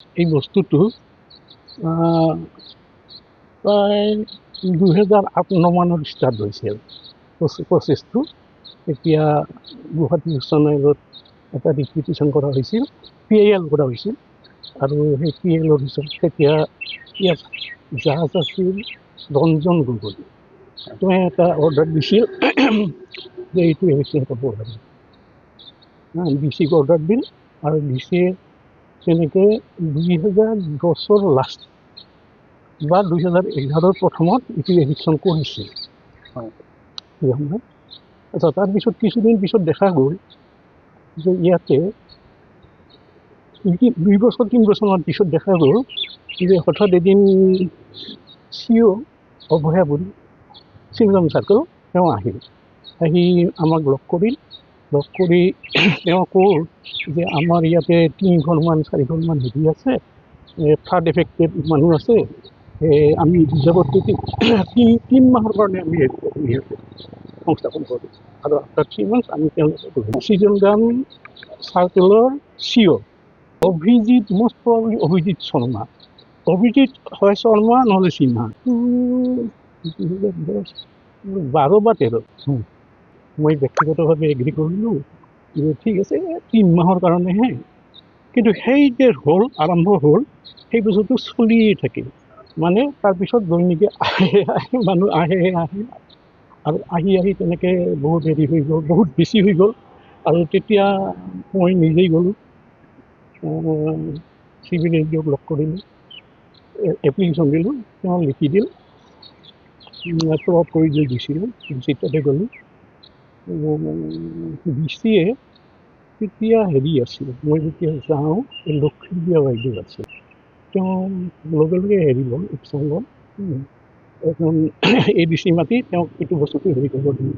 এই বস্তুটো প্ৰায় 2008-9 মানত ষ্টাৰ্ট হৈছিল প্ৰচেছটো। এতিয়া গুৱাহাটী উচ্চ ন্যায়ালয়ত এটা ৰিপিটিশ্যন কৰা হৈছিল, PIL কৰা হৈছিল। আৰু সেই PILৰ পিছত তেতিয়া ইয়াত জাজ আছিল ৰঞ্জন গগৈ। তেওঁ এটা অৰ্ডাৰ দিছিল যে এইটো ইলেকশ্যন কৰিব লাগে। DC-ক অৰ্ডাৰ দিল আৰু DC-য়ে তেনেকৈ 2010-ৰ লাষ্ট বা 2011-ৰ প্ৰথমত এইটো ইলেকশ্যন কৰিছিল। আচ্ছা, তাৰপিছত কিছুদিন পিছত দেখা গ'ল যে ইয়াতে 2 বছৰ 3 বছৰমান পিছত দেখা গ'ল যে হঠাৎ এদিন CEO অভয়াপুৰী চিমলম চাৰ্কল তেওঁ আহি আমাক লগ কৰি তেওঁ ক'ল যে আমাৰ ইয়াতে 3-4ঘৰমান হেৰি আছে, ফ্লাড এফেক্টেড মানুহ আছে, আমি ৰিজাৰ্ভত 3 মাহৰ কাৰণে আমি সংস্থাপন কৰোঁ আৰু আফটাৰ 3 মান্থছ আমি তেওঁলোকক চিজনগাম চাৰ্কলৰ CEO most probably Abhijit Sharma. Abhijit হয় শৰ্মা নহ'লে সিনহা। 2012 বা 13। মই ব্যক্তিগতভাৱে এগ্ৰী কৰিলোঁ যে ঠিক আছে 3 মাহৰ কাৰণেহে, কিন্তু সেই যে আৰম্ভ হ'ল সেই বস্তুটো চলিয়ে থাকিল। মানে তাৰপিছত দৈনিকে মানুহ আহে আৰু আহি তেনেকৈ বহুত হেৰি হৈ গ'ল, বহুত বেছি হৈ গ'ল। আৰু তেতিয়া মই নিজেই গ'লোঁ, চিভিল এডিঅ'ক লগ কৰিলোঁ, এপ্লিকেশ্যন দিলোঁ, তেওঁ লিখি দিল, প্লট কৰি দিছিলোঁ, তাতে গ'লোঁ। DC-য়ে তেতিয়া হেৰি আছিল, মই যেতিয়া যাওঁ লক্ষ্মীপ্ৰিয়া বাইদেউ আছিল, তেওঁ লগে হেৰি ল'ল, একশ্যন ল'ল, এখন ADC মাতি তেওঁক এইটো বস্তুটো হেৰি কৰিব দিলে।